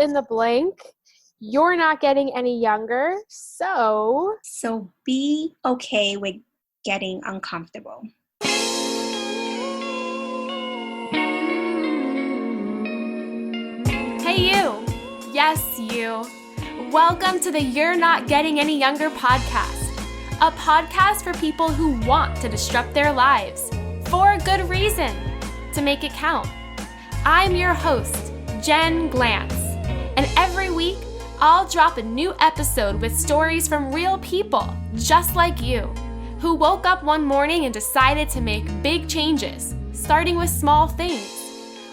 in the blank. You're not getting any younger, so be okay with getting uncomfortable. Hey you! Yes, you! Welcome to the You're Not Getting Any Younger podcast, a podcast for people who want to disrupt their lives for a good reason, to make it count. I'm your host, Jen Glantz, and every week I'll drop a new episode with stories from real people just like you, who woke up one morning and decided to make big changes, starting with small things.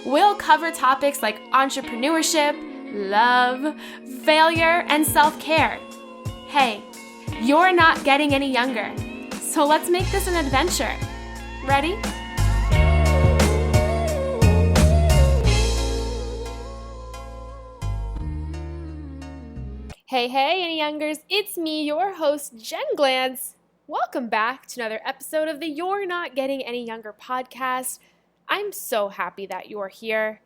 We'll cover topics like entrepreneurship, love, failure, and self-care. Hey, you're not getting any younger, so let's make this an adventure. Ready? Hey, any youngers, it's me, your host, Jen Glantz. Welcome back to another episode of the You're Not Getting Any Younger podcast. I'm so happy that you're here.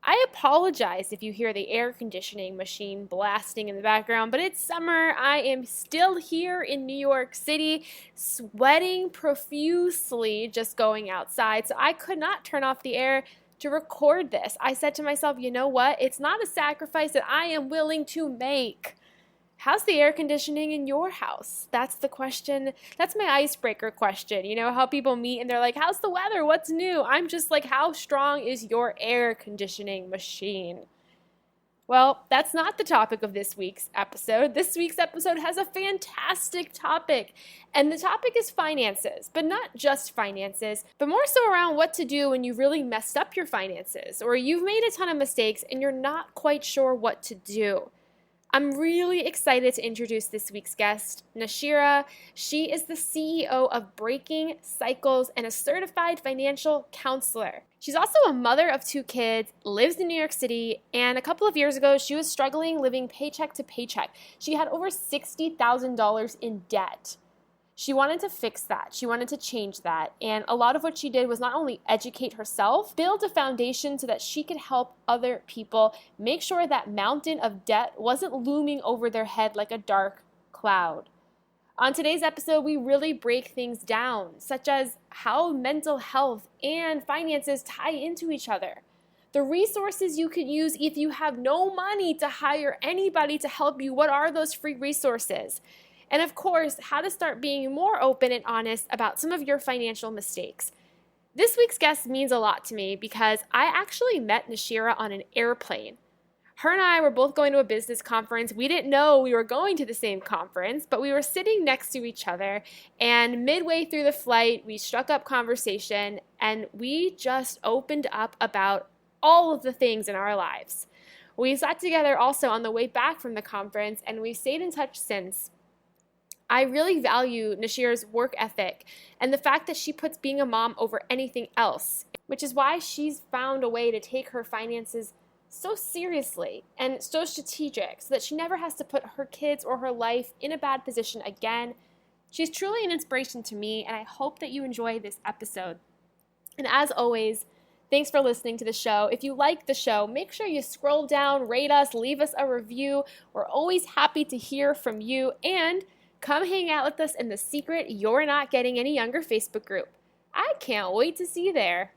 I apologize if you hear the air conditioning machine blasting in the background, but it's summer. I am still here in New York City, sweating profusely just going outside, so I could not turn off the air to record this. I said to myself, you know what? It's not a sacrifice that I am willing to make. How's the air conditioning in your house? That's the question. That's my icebreaker question. You know how people meet and they're like, how's the weather? What's new? I'm just like, how strong is your air conditioning machine? Well, that's not the topic of this week's episode. This week's episode has a fantastic topic, and the topic is finances, but not just finances, but more so around what to do when you really messed up your finances, or you've made a ton of mistakes and you're not quite sure what to do. I'm really excited to introduce this week's guest, Nashira. She is the CEO of Breaking Cycles and a certified financial counselor. She's also a mother of 2 kids, lives in New York City, and a couple of years ago, she was struggling living paycheck to paycheck. She had over $60,000 in debt. She wanted to fix that. She wanted to change that. And a lot of what she did was not only educate herself, build a foundation so that she could help other people, make sure that mountain of debt wasn't looming over their head like a dark cloud. On today's episode, we really break things down, such as how mental health and finances tie into each other, the resources you could use if you have no money to hire anybody to help you. What are those free resources? And of course, how to start being more open and honest about some of your financial mistakes. This week's guest means a lot to me because I actually met Nashira on an airplane. Her and I were both going to a business conference. We didn't know we were going to the same conference, but we were sitting next to each other, and midway through the flight, we struck up conversation, and we just opened up about all of the things in our lives. We sat together also on the way back from the conference, and we've stayed in touch since. I really value Nashira's work ethic and the fact that she puts being a mom over anything else, which is why she's found a way to take her finances so seriously and so strategic so that she never has to put her kids or her life in a bad position again. She's truly an inspiration to me, and I hope that you enjoy this episode. And as always, thanks for listening to the show. If you like the show, make sure you scroll down, rate us, leave us a review. We're always happy to hear from you, and come hang out with us in the secret You're Not Getting Any Younger Facebook group. I can't wait to see you there.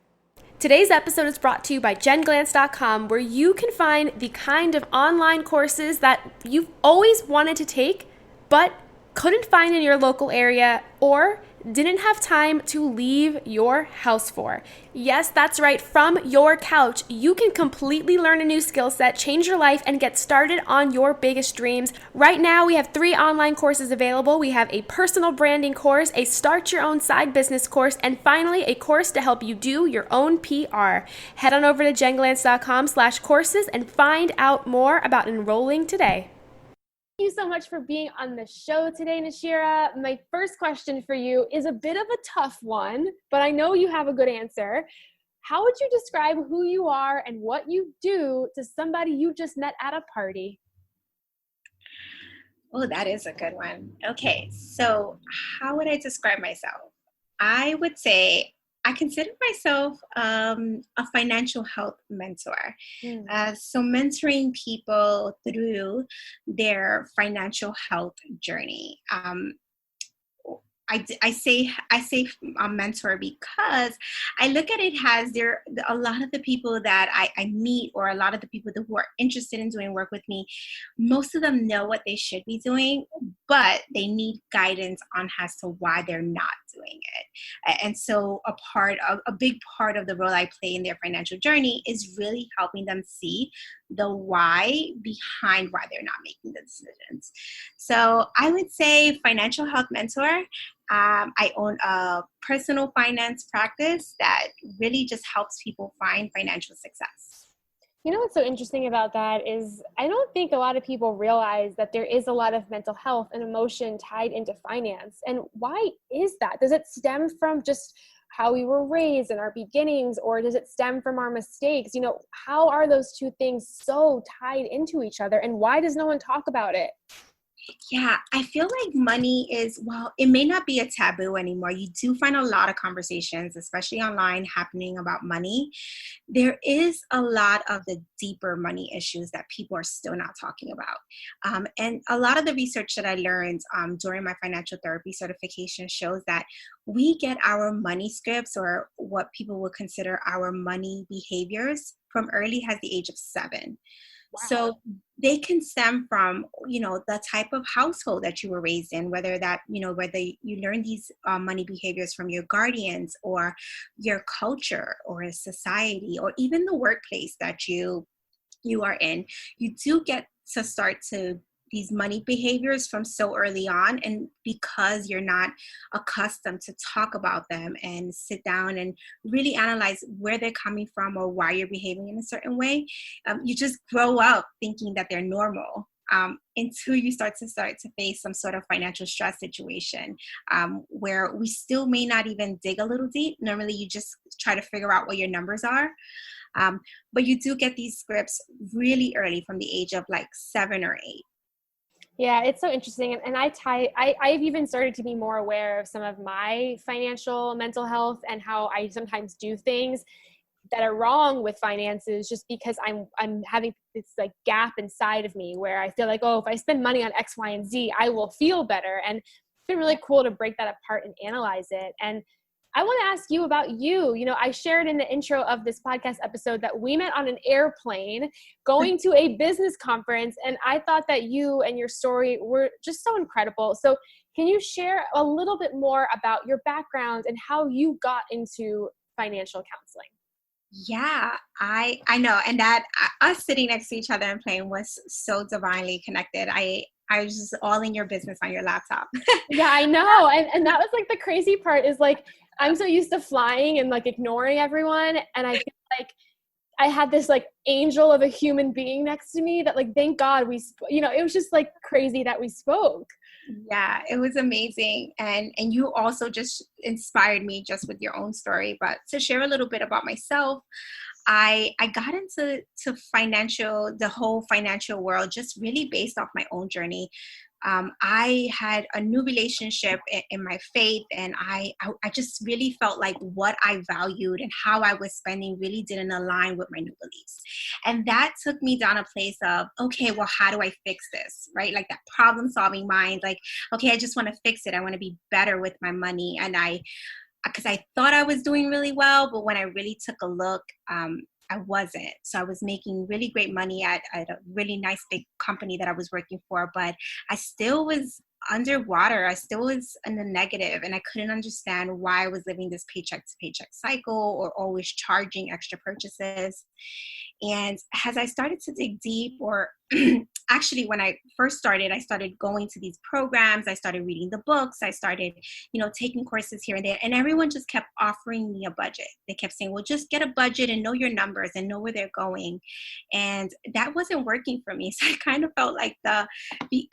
Today's episode is brought to you by jenglantz.com, where you can find the kind of online courses that you've always wanted to take, but couldn't find in your local area or didn't have time to leave your house for. Yes, that's right. From your couch, you can completely learn a new skill set, change your life, and get started on your biggest dreams. Right now, we have 3 online courses available. We have a personal branding course, a start your own side business course, and finally, a course to help you do your own PR. Head on over to jenglantz.com/courses and find out more about enrolling today. Thank you so much for being on the show today, Nashira. My first question for you is a bit of a tough one, but I know you have a good answer. How would you describe who you are and what you do to somebody you just met at a party? Oh, that is a good one. Okay, so how would I describe myself? I would say I consider myself a financial health mentor. So mentoring people through their financial health journey. I say a mentor because I look at it as a lot of the people that I meet, or a lot of the people who are interested in doing work with me, most of them know what they should be doing, but they need guidance on as to why they're not doing it. And so a big part of the role I play in their financial journey is really helping them see the why behind why they're not making the decisions. So I would say financial health mentor. I own a personal finance practice that really just helps people find financial success. You know what's so interesting about that is I don't think a lot of people realize that there is a lot of mental health and emotion tied into finance. And why is that? Does it stem from just how we were raised in our beginnings, or does it stem from our mistakes? How are those two things so tied into each other, and why does no one talk about it? Yeah, I feel like money it may not be a taboo anymore. You do find a lot of conversations, especially online, happening about money. There is a lot of the deeper money issues that people are still not talking about. And a lot of the research that I learned during my financial therapy certification shows that we get our money scripts, or what people would consider our money behaviors, from early as the age of 7. Wow. So they can stem from, the type of household that you were raised in, whether you learn these money behaviors from your guardians, or your culture, or a society, or even the workplace that you are in. You do get to start to these money behaviors from so early on, and because you're not accustomed to talk about them and sit down and really analyze where they're coming from or why you're behaving in a certain way, you just grow up thinking that they're normal. Until you start to face some sort of financial stress situation, where we still may not even dig a little deep. Normally you just try to figure out what your numbers are. But you do get these scripts really early, from the age of like 7 or 8. Yeah, it's so interesting. And I've even started to be more aware of some of my financial mental health, and how I sometimes do things that are wrong with finances, just because I'm having this like gap inside of me where I feel like, oh, if I spend money on X, Y, and Z, I will feel better. And it's been really cool to break that apart and analyze it. And I want to ask you about you. I shared in the intro of this podcast episode that we met on an airplane going to a business conference, and I thought that you and your story were just so incredible. So can you share a little bit more about your background and how you got into financial counseling? Yeah, I know. And that us sitting next to each other and playing was so divinely connected. I was just all in your business on your laptop. Yeah, I know. And that was like the crazy part, is like, I'm so used to flying and like ignoring everyone. And I feel like I had this like angel of a human being next to me that, like, thank God it was just like crazy that we spoke. Yeah, it was amazing. And you also just inspired me just with your own story. But to share a little bit about myself, I got into the whole financial world just really based off my own journey. I had a new relationship in my faith, and I just really felt like what I valued and how I was spending really didn't align with my new beliefs. And that took me down a place of, okay, well, how do I fix this? Right? Like that problem solving mind, like, okay, I just want to fix it. I want to be better with my money. And because I thought I was doing really well, but when I really took a look, I wasn't. So I was making really great money at a really nice big company that I was working for, but I still was underwater. I still was in the negative, and I couldn't understand why I was living this paycheck to paycheck cycle, or always charging extra purchases. And as I started to dig deep, or actually when I first started, I started going to these programs, I started reading the books, I started, taking courses here and there, and everyone just kept offering me a budget. They kept saying, well, just get a budget and know your numbers and know where they're going. And that wasn't working for me. So I kind of felt like the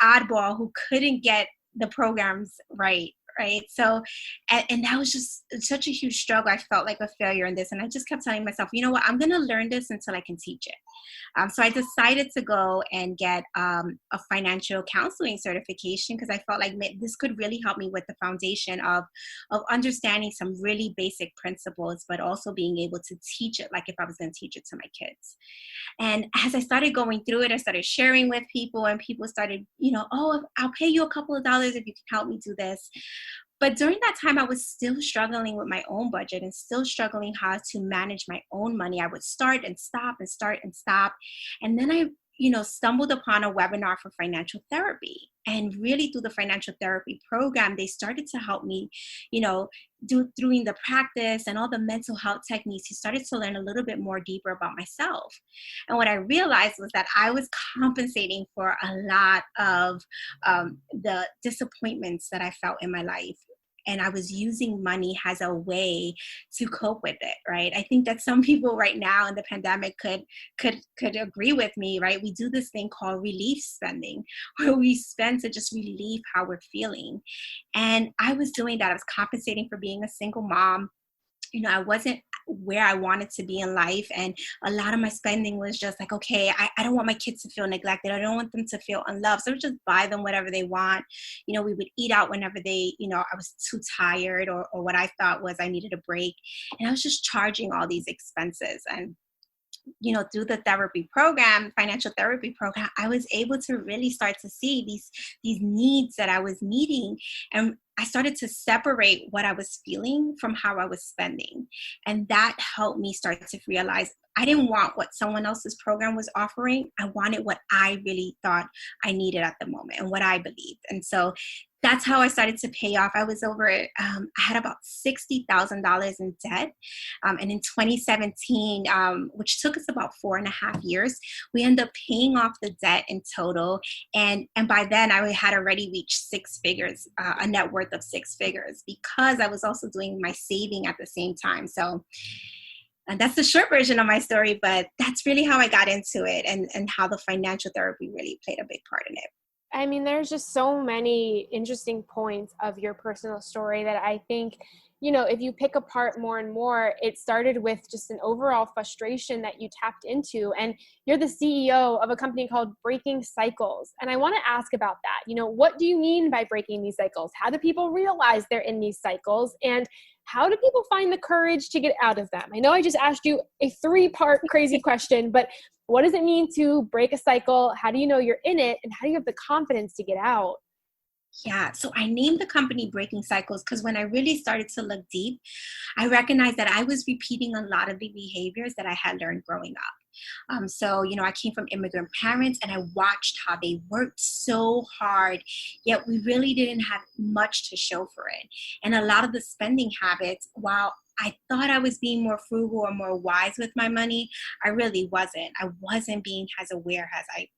oddball who couldn't get the programs right, right? So, and that was just such a huge struggle. I felt like a failure in this. And I just kept telling myself, you know what, I'm going to learn this until I can teach it. So I decided to go and get a financial counseling certification because I felt like this could really help me with the foundation of understanding some really basic principles, but also being able to teach it like if I was going to teach it to my kids. And as I started going through it, I started sharing with people, and people started, oh, I'll pay you a couple of dollars if you can help me do this. But during that time, I was still struggling with my own budget and still struggling how to manage my own money. I would start and stop and start and stop. And then I, stumbled upon a webinar for financial therapy. And really through the financial therapy program, they started to help me, doing the practice and all the mental health techniques. You started to learn a little bit more deeper about myself. And what I realized was that I was compensating for a lot of the disappointments that I felt in my life. And I was using money as a way to cope with it, right? I think that some people right now in the pandemic could agree with me, right? We do this thing called relief spending, where we spend to just relieve how we're feeling. And I was doing that. I was compensating for being a single mom. I wasn't where I wanted to be in life. And a lot of my spending was just like, okay, I don't want my kids to feel neglected. I don't want them to feel unloved. So I would just buy them whatever they want. We would eat out whenever I was too tired or what I thought was I needed a break. And I was just charging all these expenses. And through the financial therapy program, I was able to really start to see these needs that I was meeting. And I started to separate what I was feeling from how I was spending. And that helped me start to realize I didn't want what someone else's program was offering. I wanted what I really thought I needed at the moment and what I believed. And so that's how I started to pay off. I was I had about $60,000 in debt. And in 2017, which took us about 4.5 years, we ended up paying off the debt in total. And by then I had already reached 6 figures, a net worth of 6 figures, because I was also doing my saving at the same time. So and that's the short version of my story, but that's really how I got into it and how the financial therapy really played a big part in it. I mean, there's just so many interesting points of your personal story that I think, if you pick apart more and more, it started with just an overall frustration that you tapped into. And you're the CEO of a company called Breaking Cycles. And I want to ask about that. What do you mean by breaking these cycles? How do people realize they're in these cycles? And how do people find the courage to get out of them? I know I just asked you a 3-part crazy question, but what does it mean to break a cycle? How do you know you're in it? And how do you have the confidence to get out? Yeah, so I named the company Breaking Cycles because when I really started to look deep, I recognized that I was repeating a lot of the behaviors that I had learned growing up. So, I came from immigrant parents, and I watched how they worked so hard, yet we really didn't have much to show for it. And a lot of the spending habits, while I thought I was being more frugal or more wise with my money, I really wasn't. I wasn't being as aware as I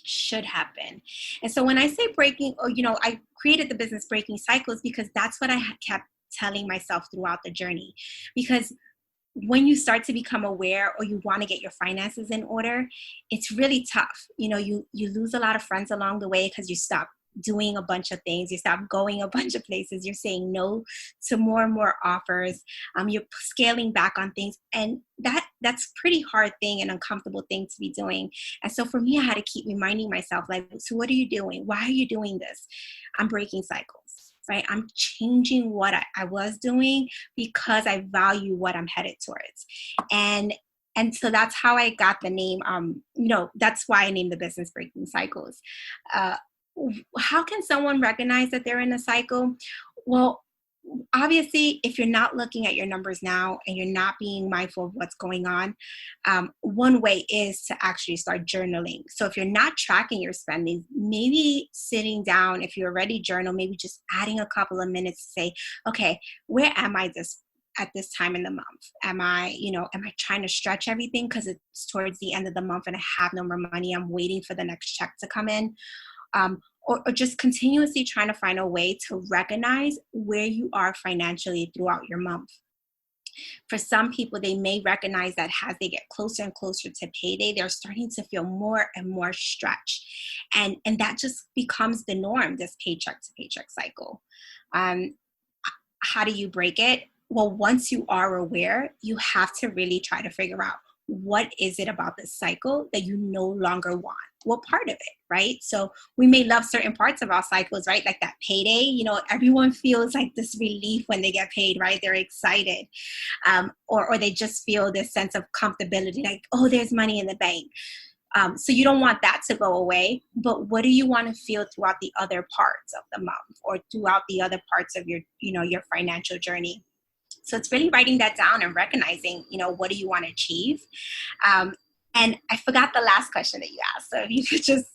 should have been. And so when I say breaking, I created the business Breaking Cycles because that's what I kept telling myself throughout the journey. Because when you start to become aware or you want to get your finances in order, it's really tough. You lose a lot of friends along the way because you stop doing a bunch of things. You stop going a bunch of places. You're saying no to more and more offers. You're scaling back on things. And that's a pretty hard thing and uncomfortable thing to be doing. And so for me, I had to keep reminding myself, like, so what are you doing? Why are you doing this? I'm breaking cycles, right? I'm changing what I was doing because I value what I'm headed towards. And so that's how I got the name. That's why I named the business Breaking Cycles. How can someone recognize that they're in a cycle? Well, obviously, if you're not looking at your numbers now and you're not being mindful of what's going on, one way is to actually start journaling. So if you're not tracking your spending, maybe sitting down, if you already journal, maybe just adding a couple of minutes to say, okay, where am I at this time in the month? Am I trying to stretch everything because it's towards the end of the month and I have no more money? I'm waiting for the next check to come in. Or just continuously trying to find a way to recognize where you are financially throughout your month. For some people, they may recognize that as they get closer and closer to payday, they're starting to feel more and more stretched. And that just becomes the norm, this paycheck to paycheck cycle. Um, how do you break it? Well, once you are aware, you have to really try to figure out, what is it about this cycle that you no longer want? What part of it, right? So we may love certain parts of our cycles, right? Like that payday, everyone feels like this relief when they get paid, right? They're excited. Or they just feel this sense of comfortability, like, oh, there's money in the bank. So you don't want that to go away, but what do you want to feel throughout the other parts of the month or throughout the other parts of your financial journey? So it's really writing that down and recognizing, what do you want to achieve? And I forgot the last question that you asked. So if you could just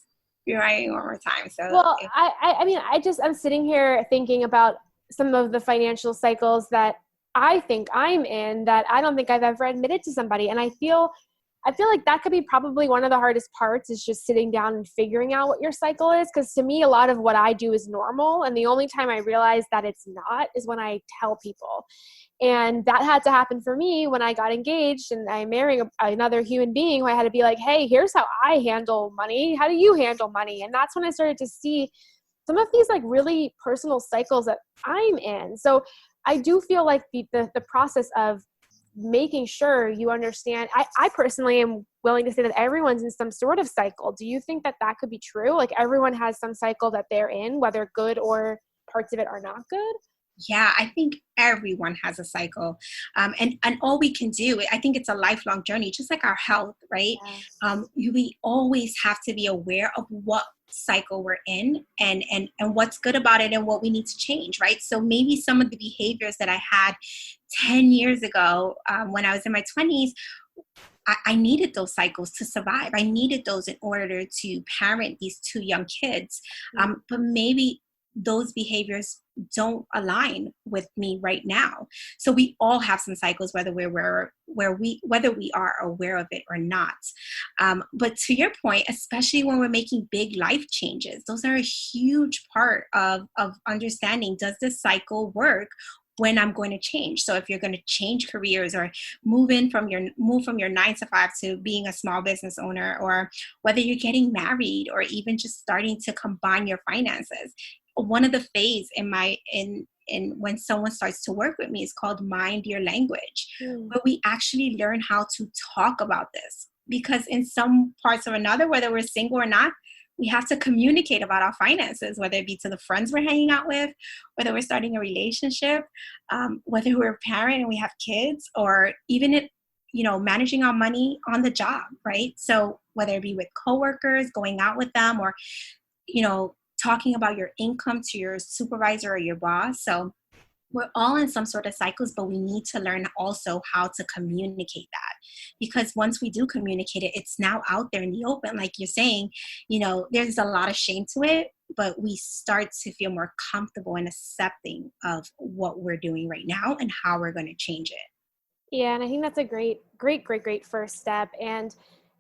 be writing one more time. So well, I'm sitting here thinking about some of the financial cycles that I think I'm in that I don't think I've ever admitted to somebody. And I feel like that could be probably one of the hardest parts, is just sitting down and figuring out what your cycle is. Because to me, a lot of what I do is normal. And the only time I realize that it's not is when I tell people. And that had to happen for me when I got engaged and I'm marrying another human being, who I had to be like, hey, here's how I handle money. How do you handle money? And that's when I started to see some of these like really personal cycles that I'm in. So I do feel like the process of making sure you understand, I personally am willing to say that everyone's in some sort of cycle. Do you think that could be true? Like everyone has some cycle that they're in, whether good or parts of it are not good? Yeah, I think everyone has a cycle. And all we can do, I think it's a lifelong journey, just like our health, right? Yes. We always have to be aware of what cycle we're in and what's good about it and what we need to change, right? So maybe some of the behaviors that I had 10 years ago when I was in my 20s, I needed those cycles to survive. I needed those in order to parent these two young kids. But maybe those behaviors don't align with me right now. So we all have some cycles, whether we are aware of it or not. But to your point, especially when we're making big life changes, those are a huge part of understanding, does this cycle work when I'm going to change? So if you're going to change careers or move from your 9 to 5 to being a small business owner, or whether you're getting married or even just starting to combine your finances, one of the phase in when someone starts to work with me is called Mind Your Language, where we actually learn how to talk about this. Because in some parts or another, whether we're single or not, we have to communicate about our finances, whether it be to the friends we're hanging out with, whether we're starting a relationship, whether we're a parent and we have kids, or even managing our money on the job, right? So whether it be with coworkers, going out with them, or, talking about your income to your supervisor or your boss. So we're all in some sort of cycles, but we need to learn also how to communicate that. Because once we do communicate it, it's now out there in the open. Like you're saying, there's a lot of shame to it, but we start to feel more comfortable and accepting of what we're doing right now and how we're going to change it. Yeah, and I think that's a great first step. And,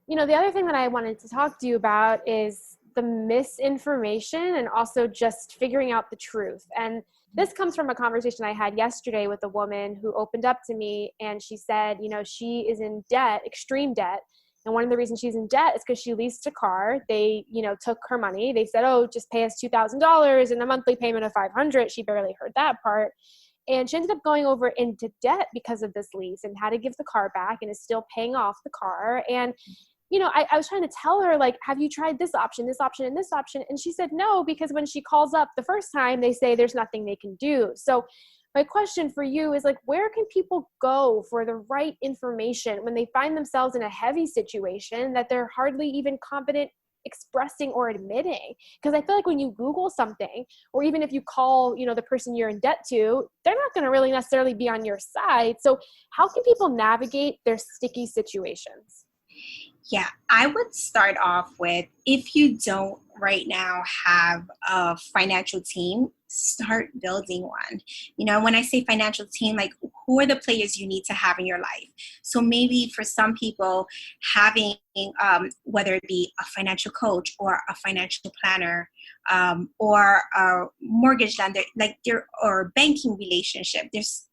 the other thing that I wanted to talk to you about is the misinformation and also just figuring out the truth. And this comes from a conversation I had yesterday with a woman who opened up to me, and she said, she is in debt, extreme debt. And one of the reasons she's in debt is because she leased a car. They, took her money. They said, oh, just pay us $2,000 and a monthly payment of $500. She barely heard that part. And she ended up going over into debt because of this lease and had to give the car back and is still paying off the car. And I was trying to tell her, like, have you tried this option, and this option? And she said no, because when she calls up the first time, they say there's nothing they can do. So my question for you is, like, where can people go for the right information when they find themselves in a heavy situation that they're hardly even confident expressing or admitting? Because I feel like when you Google something, or even if you call, the person you're in debt to, they're not going to really necessarily be on your side. So how can people navigate their sticky situations? Yeah, I would start off with, if you don't right now have a financial team, start building one. When I say financial team, like, who are the players you need to have in your life? So maybe for some people, having, whether it be a financial coach or a financial planner, or a mortgage lender, like or banking relationship.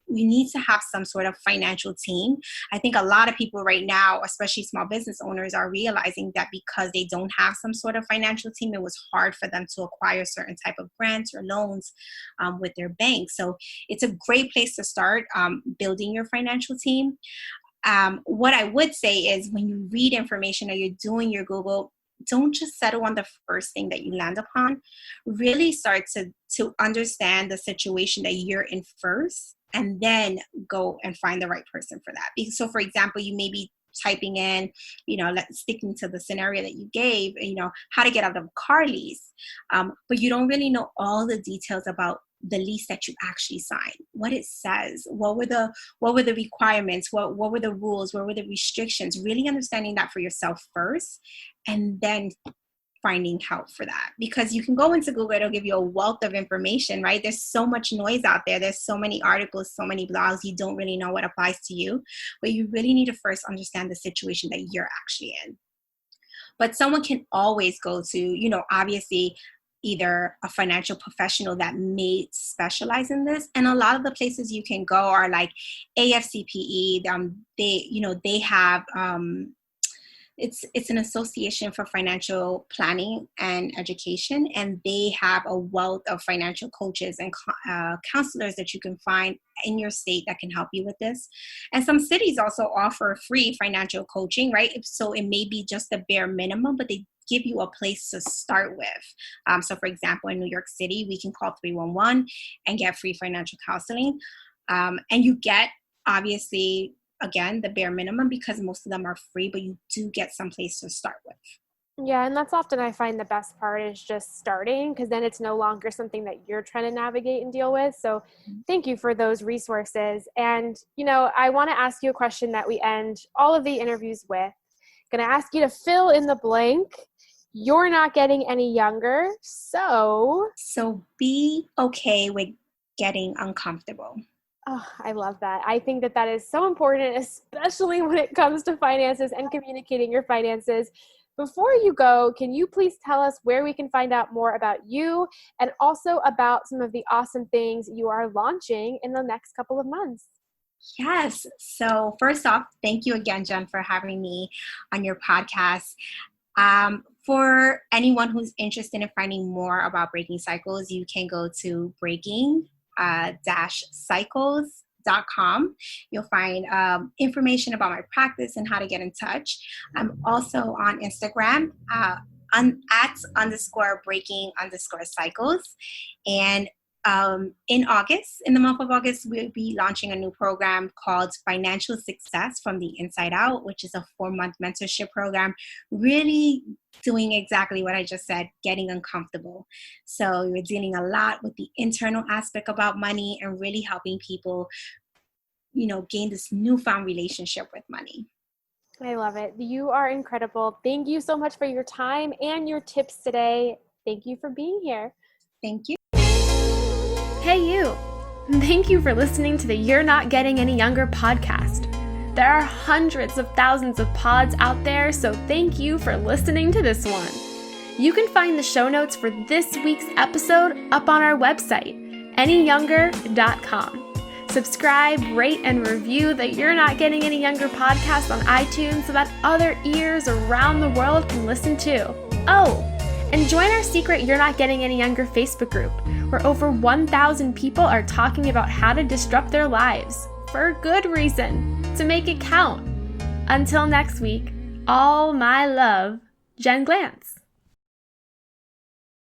We need to have some sort of financial team. I think a lot of people right now, especially small business owners, are realizing that because they don't have some sort of financial team, it was hard for them to acquire certain type of grants or loans with their bank. So it's a great place to start building your financial team. What I would say is when you read information or you're doing your Google, don't just settle on the first thing that you land upon. Really start to understand the situation that you're in first, and then go and find the right person for that. So for example, you may be typing in, sticking to the scenario that you gave, how to get out of a car lease. But you don't really know all the details about the lease that you actually signed, what it says, what were the requirements, what were the rules, what were the restrictions, really understanding that for yourself first, and then finding help for that. Because you can go into Google, it'll give you a wealth of information, right? There's so much noise out there. There's so many articles, so many blogs, you don't really know what applies to you, but you really need to first understand the situation that you're actually in. But someone can always go to, obviously, either a financial professional that may specialize in this. And a lot of the places you can go are like AFCPE. They have, it's an association for financial planning and education, and they have a wealth of financial coaches and counselors that you can find in your state that can help you with this. And some cities also offer free financial coaching, right? So it may be just the bare minimum, but they give you a place to start with. So for example, in New York City, we can call 311 and get free financial counseling. And you get, obviously, again, the bare minimum, because most of them are free, but you do get some place to start with. Yeah, and that's often I find the best part is just starting, because then it's no longer something that you're trying to navigate and deal with. So thank you for those resources. And, I want to ask you a question that we end all of the interviews with. I'm going to ask you to fill in the blank. You're not getting any younger, so be okay with getting uncomfortable. Oh, I love that. I think that is so important, especially when it comes to finances and communicating your finances. Before you go, can you please tell us where we can find out more about you and also about some of the awesome things you are launching in the next couple of months? Yes. So first off, thank you again, Jen, for having me on your podcast. For anyone who's interested in finding more about breaking cycles, you can go to breaking-cycles.com. You'll find information about my practice and how to get in touch. I'm also on Instagram at _breaking_cycles. And in the month of August, we'll be launching a new program called Financial Success from the Inside Out, which is a 4-month mentorship program, really doing exactly what I just said, getting uncomfortable. So we're dealing a lot with the internal aspect about money and really helping people, gain this newfound relationship with money. I love it. You are incredible. Thank you so much for your time and your tips today. Thank you for being here. Thank you. Hey you! Thank you for listening to the You're Not Getting Any Younger podcast. There are hundreds of thousands of pods out there, so thank you for listening to this one. You can find the show notes for this week's episode up on our website, anyyounger.com. Subscribe, rate, and review the You're Not Getting Any Younger podcast on iTunes so that other ears around the world can listen too. Oh, and join our secret You're Not Getting Any Younger Facebook group, where over 1,000 people are talking about how to disrupt their lives, for a good reason, to make it count. Until next week, all my love, Jen Glantz.